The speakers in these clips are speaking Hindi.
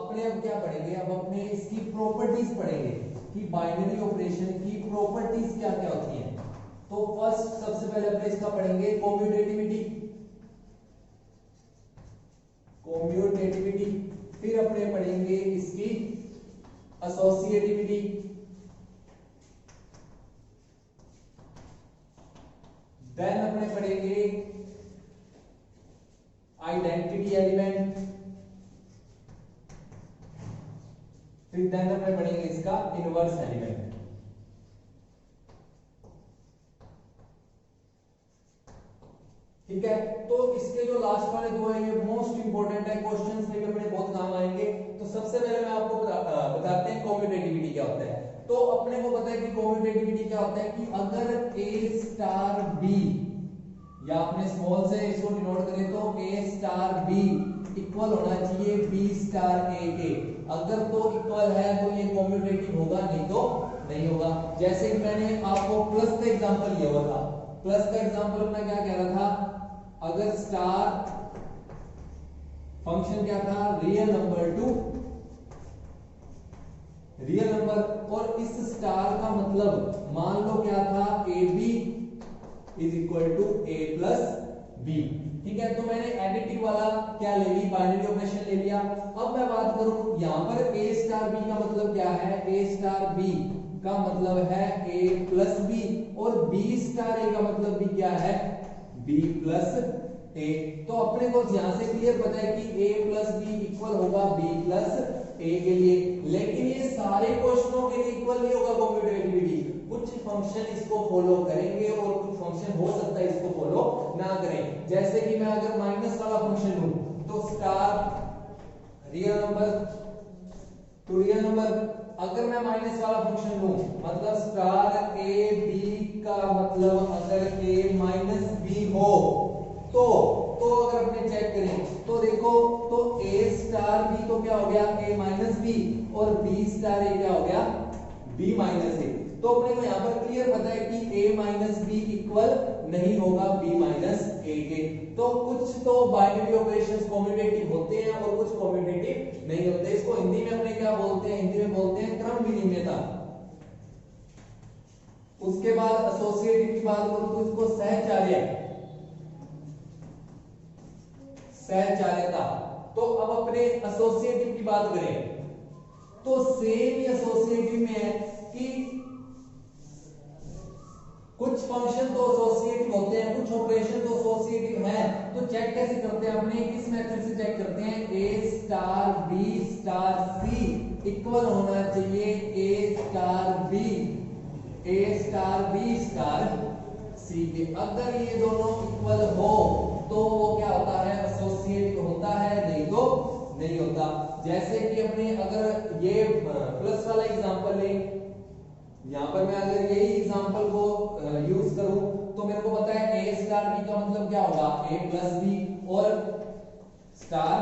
अपने अब क्या पढ़ेंगे, अब अपने इसकी प्रॉपर्टीज पढ़ेंगे कि बाइनरी ऑपरेशन की प्रॉपर्टीज क्या क्या होती हैं। तो फर्स्ट सबसे पहले अपने इसका पढ़ेंगे कॉम्यूटेटिविटी, फिर अपने पढ़ेंगे इसकी एसोसिएटिविटी, देन अपने पढ़ेंगे आइडेंटिटी एलिमेंट, फिर देन अपने पढ़ेंगे इसका इनवर्स एलिमेंट। ठीक है, तो इसके जो लास्ट वाले दो है ये मोस्ट इंपोर्टेंट है, क्वेश्चंस में भी अपने बहुत काम आएंगे। तो सबसे पहले मैं आपको बताते हैं कॉम्यूटेटिविटी क्या होता है। तो अपने को पता है कि कॉम्यूटेटिविटी क्या होता है कि अगर ए स्टार बी, या अपने स्मॉल से इसको डिनोट करें तो ए स्टार बी इक्वल होना चाहिए बी स्टार ए के। अगर तो इक्वल है तो ये कॉम्यूटेटिव होगा, नहीं तो नहीं होगा। जैसे कि मैंने आपको प्लस का एग्जांपल दिया हुआ था, प्लस का एग्जांपल अपना क्या कह रहा था, अगर स्टार फंक्शन क्या था, real number to real number, और इस स्टार का मतलब मान लो क्या था, a B is equal to a plus b. ठीक है, तो मैंने एडिटिव वाला क्या ले ली, बाइनरी ऑपरेशन ले लिया। अब मैं बात करूं यहां पर ए स्टार बी का मतलब क्या है, ए स्टार बी का मतलब है ए प्लस बी, और बी स्टार ए का मतलब भी क्या है, बी प्लस ए। तो अपने को यहां से क्लियर पता है कि ए प्लस बी इक्वल होगा बी प्लस ए के लिए, लेकिन ये सारे क्वेश्चनों के लिए इक्वल नहीं होगा कॉम्यूटेटिविटी। कुछ फंक्शन इसको फॉलो करेंगे और कुछ फंक्शन हो सकता है इसको फॉलो ना करें। जैसे कि मैं अगर माइनस वाला फंक्शन लूं तो star real number to real number, अगर मैं माइनस वाला फंक्शन लूं मतलब स्टार ए बी का मतलब अगर ए माइनस बी हो तो अगर अपने चेक करें तो देखो, तो ए स्टार बी तो क्या हो गया, ए माइनस बी, और बी स्टार ए क्या हो गया, बी माइनस ए। तो अपने को यहाँ पर क्लियर पता है कि a माइनस बी इक्वल नहीं होगा b माइनस ए के। तो कुछ तो बाइनरी ऑपरेशंस कॉम्यूटेटिव होते हैं और कुछ कॉम्यूटेटिव नहीं होते। इसको हिंदी में अपने क्या बोलते हैं, हिंदी में बोलते हैं क्रम विनिमेयता। उसके बाद एसोसिएटिव की बात करूं तो इसको सहचार्यता। तो अब अपने एसोसिएटिव की बात करें तो सेम एसोसिएटिव में है कि कुछ फंक्शन तो एसोसिएटिव होते हैं, कुछ ऑपरेशन तो एसोसिएटिव हैं। तो चेक कैसे करते हैं अपने, किस मेथड से चेक करते हैं, ए star B star c equal होना चाहिए ए स्टार बी स्टार सी के। अगर ये दोनों इक्वल हो तो वो क्या होता है, एसोसिएटिव होता है, नहीं तो नहीं होता। जैसे कि अपने अगर ये प्लस वाला एग्जांपल लें, यहां पर मैं अगर यही एग्जांपल को यूज करूं तो मेरे को पता है ए स्टार बी का मतलब क्या होगा, ए प्लस बी और स्टार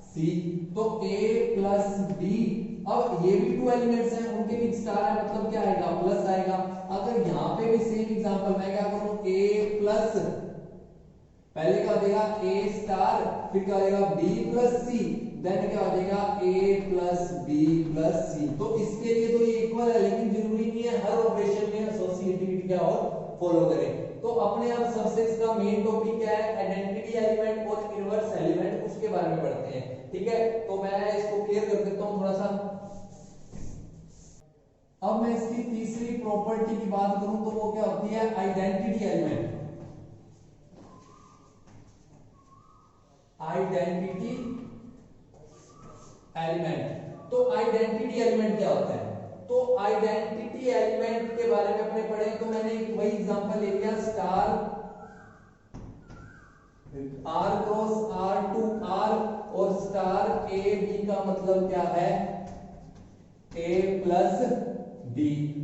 सी। तो ए प्लस बी, अब ये भी टू एलिमेंट्स हैं, उनके बीच स्टार है मतलब क्या आएगा, प्लस आएगा। अगर यहां पे भी सेम एग्जांपल मैं क्या करूं, ए प्लस, पहले क्या हो जाएगा ए स्टार, फिर क्या हो जाएगा बी प्लस सी, देन क्या हो जाएगा a प्लस बी प्लस सी। तो इसके लिए तो ये इक्वल है, लेकिन जरूरी नहीं है हर ऑपरेशन में एसोसिएटिविटी क्या और फॉलो करें। तो अपने आप सबसे इसका मेन टॉपिक क्या है, आइडेंटिटी एलिमेंट और इनवर्स एलिमेंट, उसके बारे में पढ़ते हैं। ठीक है, तो मैं इसको क्लियर कर देता हूं थोड़ा सा। अब मैं इसकी तीसरी प्रॉपर्टी की बात करूं तो वो क्या होती है, आइडेंटिटी एलिमेंट। आइडेंटिटी एलिमेंट, तो आइडेंटिटी एलिमेंट क्या होता है, तो आइडेंटिटी एलिमेंट के बारे में अपने पढ़े तो मैंने वही एग्जांपल ले लिया, स्टार r क्रॉस r और स्टार a b का मतलब क्या है, a प्लस b।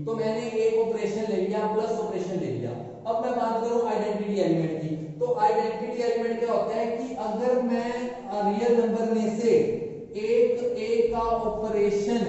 तो मैंने एक ऑपरेशन ले लिया, प्लस ऑपरेशन ले लिया। अब मैं बात करूं आइडेंटिटी एलिमेंट की, तो आइडेंटिटी एलिमेंट क्या होता है कि अगर मैं रियल नंबर में से एक ए का ऑपरेशन,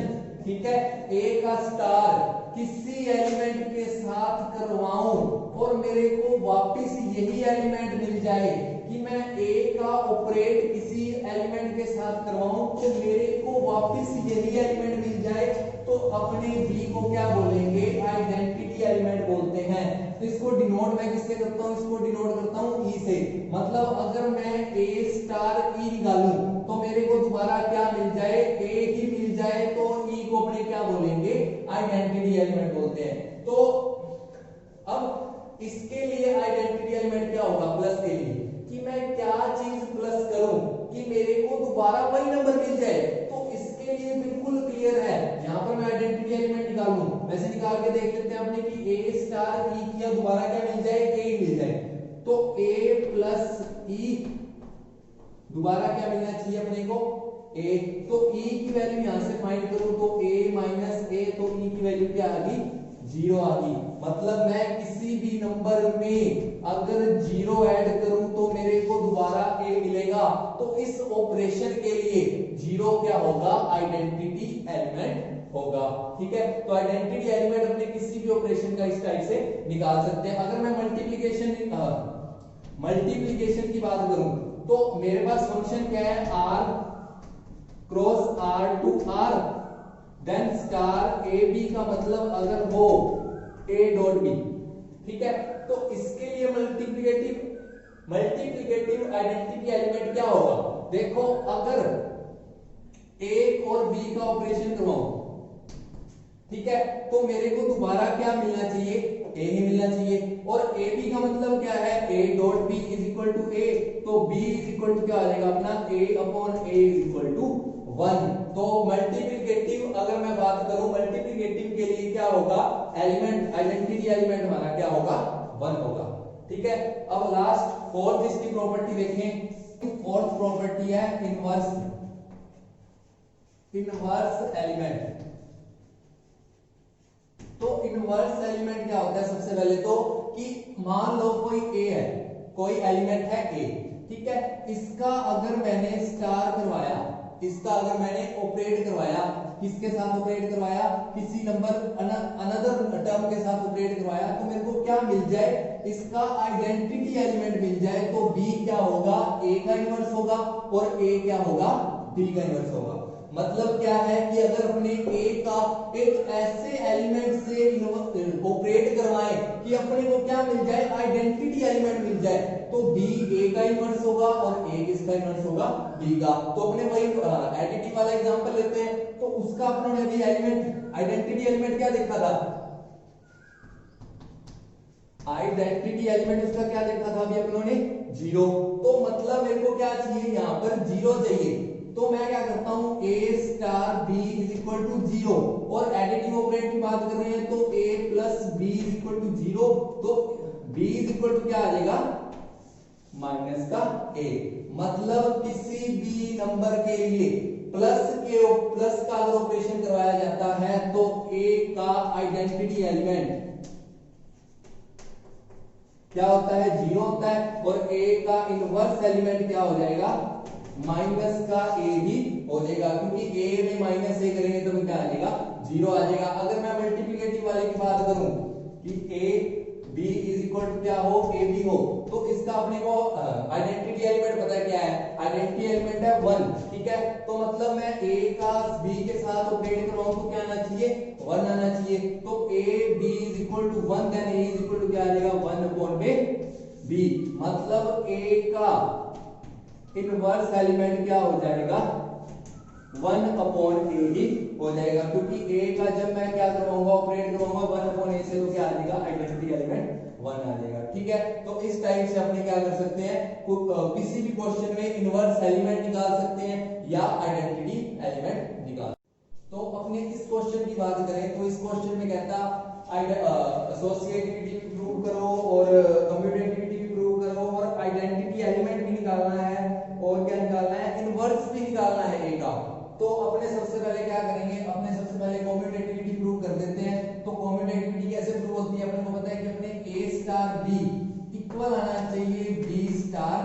ठीक है, ए का स्टार किसी एलिमेंट के साथ करवाऊं और मेरे को वापस यही एलिमेंट मिल जाए, कि मैं a का ऑपरेट किसी एलिमेंट के साथ करवाऊं तो मेरे को वापस यही एलिमेंट मिल जाए, तो अपने b को क्या बोलेंगे, आइडेंटिटी एलिमेंट बोलते हैं। तो इसको डिनोट मैं किससे करता हूं, इसको डिनोट करता हूं e से। मतलब अगर मैं a स्टार e निकालूं तो मेरे को दोबारा क्या मिल जाए, a ही मिल जाए, तो e को अपने क्या बोलेंगे, आइडेंटिटी एलिमेंट बोलते हैं। तो अब इसके लिए आइडेंटिटी एलिमेंट क्या होगा, प्लस के लिए, कि मैं क्या चीज प्लस करूं कि मेरे को दोबारा वही नंबर मिल जाए। तो इसके लिए बिल्कुल क्लियर है, यहां पर मैं आइडेंटिटी एलिमेंट निकालूं, वैसे निकाल के देख लेते हैं अपने कि a स्टार e किया, दोबारा क्या मिल जाए, a ही मिल जाए। तो a प्लस e दोबारा क्या मिलना चाहिए अपने को, a। तो e की वैल्यू यहां से फाइंड करूं तो a माइनस a, तो e की वैल्यू क्या आ गई, 0 आ गई। मतलब मैं किसी भी नंबर में अगर 0 ऐड करूं तो मेरे को दोबारा a मिलेगा। तो इस ऑपरेशन के लिए 0 क्या होगा, आइडेंटिटी एलिमेंट होगा। ठीक है, तो आइडेंटिटी एलिमेंट अपने किसी भी ऑपरेशन का इस टाइप से निकाल सकते हैं। अगर मैं मल्टीप्लिकेशन की बात करूं तो मेरे पास फंक्शन क्या है, r cross r to r then star a b का मतलब अगर हो a डॉट b। ठीक है, तो इसके लिए मल्टीप्लिकेटिव आइडेंटिटी एलिमेंट क्या होगा, देखो अगर a और b का ऑपरेशन करवाऊं, ठीक है, तो मेरे को दोबारा क्या मिलना चाहिए, a ही मिलना चाहिए। और a b का मतलब क्या है, a dot b is equal to a, तो b इज इक्वल टू क्या आ जाएगा अपना, a upon a is equal to 1। तो मल्टीप्लिकेटिव अगर मैं बात करूं, मल्टीप्लिकेटिव के लिए क्या होगा, एलिमेंट आइडेंटिटी एलिमेंट हमारा क्या होगा, 1 होगा। ठीक है, अब लास्ट फोर्थ इसकी प्रॉपर्टी देखें। फोर्थ प्रॉपर्टी है इनवर्स एलिमेंट। तो इनवर्स एलिमेंट क्या होता है, सबसे पहले तो कि मान लो कोई a है, कोई एलिमेंट है a, ठीक है, इसका अगर मैंने स्टार करवाया, इसका अगर मैंने ऑपरेट करवाया, किसके साथ ऑपरेट करवाया, किसी नंबर अनदर टर्म के साथ ऑपरेट करवाया, तो मेरे को क्या मिल जाए, इसका आइडेंटिटी एलिमेंट मिल जाए। तो b क्या होगा, a का इनवर्स होगा, और a क्या होगा, b का इनवर्स होगा। मतलब क्या है कि अगर अपने a का एक ऐसे एलिमेंट से ऑपरेट करवाएं कि अपने को क्या मिल जाए, आइडेंटिटी एलिमेंट मिल जाए, तो b a का इनवर्स होगा और a किसका इनवर्स होगा, b का। तो अपने वही एडिटिव वाला एग्जांपल लेते हैं, तो उसका अपने भी एलिमेंट आइडेंटिटी एलिमेंट क्या देखा था, आइडेंटिटी एलिमेंट उसका क्या देखा था अभी अपनों ने, 0। तो मतलब मेरे को क्या चाहिए, यहां पर 0 चाहिए। तो मैं क्या करता हूं, a star b is equal to 0, और एडिटिव ऑपरेट की बात कर रहे हैं तो a plus b is equal to 0, तो b इज इक्वल टू क्या आ जाएगा, माइनस का a। मतलब किसी भी नंबर के लिए प्लस का अगर ऑपरेशन करवाया जाता है तो a का आइडेंटिटी एलिमेंट क्या होता है, 0 होता है, और a का इनवर्स एलिमेंट क्या हो जाएगा, माइनस का a ही हो जाएगा, क्योंकि a में माइनस a करेंगे तो क्या आ जाएगा, 0 आ जाएगा। अगर मैं मल्टीप्लिकेटिव वाले की बात करूं कि a b is equal to क्या हो, a b हो, तो इसका अपने को आइडेंटिटी एलिमेंट पता है क्या है, आइडेंटिटी एलिमेंट है 1। ठीक है, तो मतलब मैं a का b के साथ ऑपरेट करवाऊं तो क्या आना चाहिए, 1 आना चाहिए। तो a b is equal to 1, then a is equal to क्या आ जाएगा, 1 अपॉन b। मतलब a का इनवर्स एलिमेंट क्या हो जाएगा, 1 अपॉन a ही हो जाएगा, क्योंकि a का जब मैं क्या करवाऊंगा, ऑपरेट करवाऊंगा 1 अपॉन a से, तो क्या आ जाएगा, आइडेंटिटी एलिमेंट 1 आ जाएगा। ठीक है, तो इस टाइप से अपने क्या कर सकते हैं, किसी भी क्वेश्चन में इनवर्स एलिमेंट निकाल सकते हैं या आइडेंटिटी एलिमेंट निकाल। तो अपने इस क्वेश्चन की बात करें तो इस क्वेश्चन में कहता एसोसिएटिविटी भी प्रूव करो और कम्यूटेटिविटी भी प्रूव करो और आइडेंटिटी एलिमेंट भी निकालना है, और क्या निकालना है, इनवर्स भी निकालना है a का। तो अपने सबसे पहले क्या करेंगे, अपने सबसे पहले कम्यूटेटिविटी प्रूव कर देते हैं। तो कम्यूटेटिविटी कैसे प्रूव होती है, अपने को पता है कि अपने a स्टार b इक्वल आना चाहिए b स्टार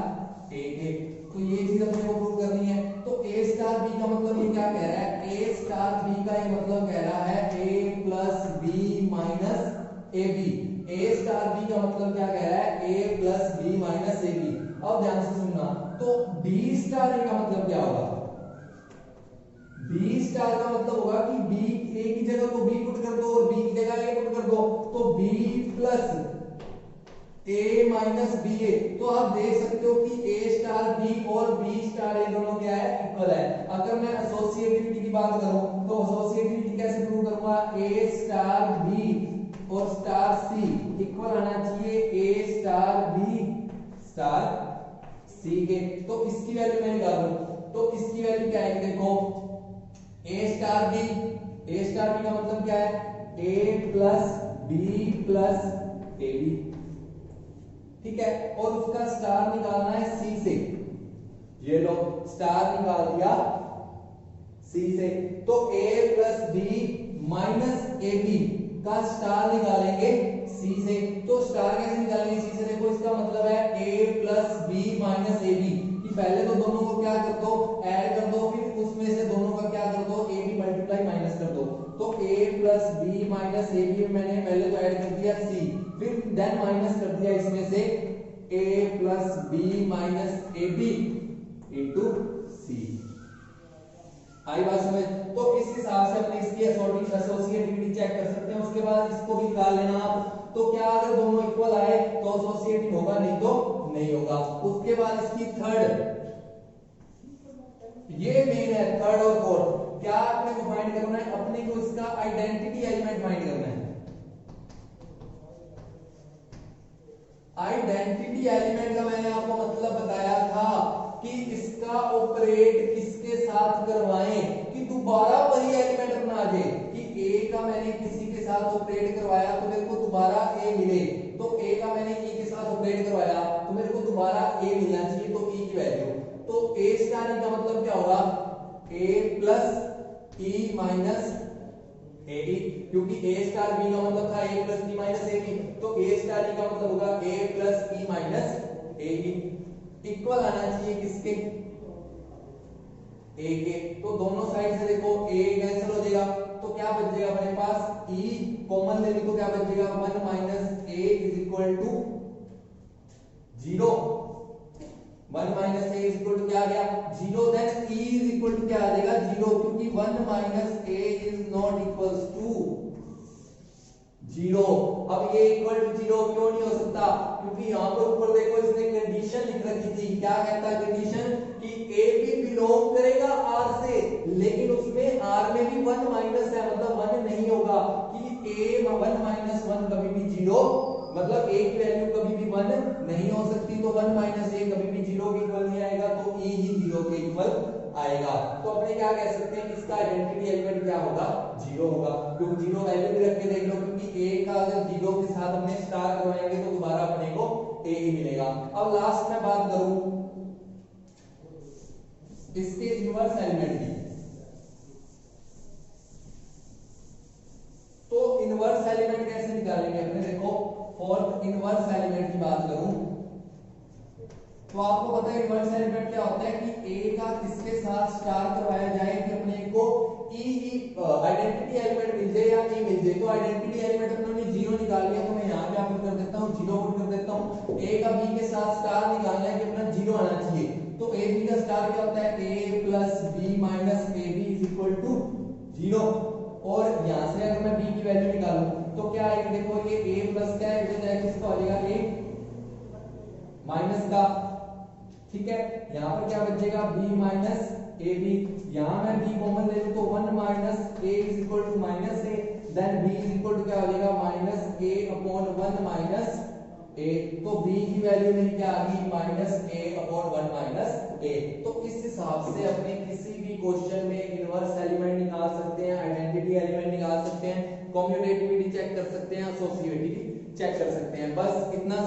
a के। तो ये चीज अपने को प्रूव करनी है। तो a स्टार b का मतलब ये क्या कह रहा है, a स्टार b का ये मतलब कह रहा है a plus b minus ab। a star b का मतलब क्या कह रहा है, a plus b minus ab। अब अब ध्यान से सुनना, तो बी स्टार का मतलब क्या होगा? बी स्टार का मतलब होगा कि बी ए की जगह तो बी पुट कर दो और बी की जगह ए पुट कर दो, तो बी प्लस ए माइनस बी ए। तो आप देख सकते हो कि ए स्टार बी और बी स्टार ए दोनों क्या है? इक्वल है। अगर मैं एसोसिएटिविटी की बात करूं तो एसोसिएटिविटी कैसे प्रूव करूंगा? ए स्टार बी और स्टार सी इक्वल आना चाहिए ए स्टार बी स्टार सी के। तो इसकी वैल्यू मैं निकालूं तो इसकी वैल्यू क्या है? देखो ए स्टार बी का मतलब क्या है? A plus B plus A B, ठीक है। और उसका स्टार निकालना है सी से, ये लो स्टार निकाल दिया सी से। तो a plus B minus A b का स्टार निकालेंगे सी से। तो स्टार कैसे निकालेंगे सी से? देखो इसका मतलब है a plus B minus A b कि पहले तो दोनों को क्या कर दो? ऐड कर दो, फिर उसमें से दोनों का क्या कर दो? ए बी मल्टीप्लाई माइनस कर दो। तो a plus B minus A b मैंने पहले तो ऐड कर दिया सी, फिर देन माइनस कर दिया इसमें से a plus B minus A B into C. आई बात समझ? तो इस हिसाब से अपने इसकी एसोसिएटिविटी चेक कर सकते हैं। उसके बाद इसको भी निकाल लेना आप। तो क्या अगर दोनों इक्वल आए तो एसोसिएटिव होगा, नहीं तो नहीं होगा। उसके बाद इसकी थर्ड, ये मेन है थर्ड और फोर्थ। क्या अपने को फाइंड करना है? अपने को इसका आइडेंटिटी एलिमेंट फाइंड करना है। आइडेंटिटी एलिमेंट का मैंने आपको मतलब बताया था कि इसका ऑपरेट किसके साथ करवाएं कि दोबारा वही एलिमेंट अपना आ जाए। कि ए का मैंने किसी के साथ ऑपरेट करवाया तो मेरे को दोबारा ए मिले, तो ए का मैंने ई के साथ ऑपरेट करवाया तो मेरे को दोबारा ए मिलना चाहिए, तो ई की वैल्यू। तो ए स्टार ई का मतलब क्या होगा? A plus E minus A B, क्योंकि ए स्टार बी का मतलब था A plus B minus A B, तो ए स्टार ई का मतलब होगा A plus E minus A B. Equal आना चाहिए किसके? ए के। तो दोनों साइड से देखो ए कैंसिल हो जाएगा, तो क्या बच जाएगा अपने पास? ई कॉमन ले ली तो क्या बचेगा? 1 minus a is equal to 0। 1 minus a is equal to क्या आ गया? 0। Then e is equal to क्या आ जाएगा? 0, क्योंकि 1 minus a is not equals to 0। अब ये इक्वल टू 0 क्यों नहीं हो सकता? क्योंकि यहां पर ऊपर देखो इसने कंडीशन लिख रखी थी। क्या कहता है कंडीशन? कि ए भी बिलोंग करेगा आर से, लेकिन उसमें आर में भी 1 माइनस है, मतलब 1 नहीं होगा। कि ए 1 माइनस 1 कभी भी 0, मतलब ए की वैल्यू कभी भी 1 नहीं हो सकती। तो 1 माइनस ए कभी भी 0 के इक्वल नहीं आएगा, तो ई ही 0 के इक्वल आएगा। तो अपने क्या कह सकते हैं? इसका आइडेंटिटी एलिमेंट क्या होगा? 0 होगा। क्योंकि 0 वैल्यू भी रख के देख लो, क्योंकि ए का अगर 0 के साथ हमने स्टार करवाएंगे तो दोबारा अपने को ए ही मिलेगा। अब लास्ट में बात करूं इसके इनवर्स एलिमेंट की, तो इनवर्स एलिमेंट कैसे निकालेंगे अपने? देखो फोर्थ इनवर्स एलिमेंट की बात करूं तो आपको पता है इनवर्स एलिमेंट क्या होता है? कि ए का किसके साथ स्टार करवाया जाए कि अपने को ई आइडेंटिटी एलिमेंट मिल जाए या ई मिल जाए। तो आइडेंटिटी एलिमेंट अपने 0 निकाल लिया, तो मैं यहां क्या पुट कर देता हूं? 0 पुट कर देता हूं। ए का बी के साथ स्टार निकालना है कि अपना 0 आना चाहिए। तो ए बी का स्टार क्या होता है? A plus B minus A B is equal to 0। और यहां से अगर मैं बी की वैल्यू निकालूं तो क्या आएगी? देखो ये a प्लस क्या है? इधर जाके किसका हो जाएगा? a माइनस का, ठीक है। यहां पर क्या बचेगा? b माइनस ए बी। यहां मैं b कॉमन ले लूं तो 1 minus a is equal to minus a, then b is equal to क्या हो जाएगा? Minus a upon 1 minus a। तो b की वैल्यू मेरी क्या आ गई? Minus a upon 1 minus a। तो इस हिसाब से अपने किसी भी क्वेश्चन में इनवर्स एलिमेंट निकाल सकते हैं, आइडेंटिटी एलिमेंट निकाल सकते हैं, कम्यूटेटिविटी चेक कर सकते हैं, एसोसिएटिविटी चेक कर सकते हैं। बस इतना।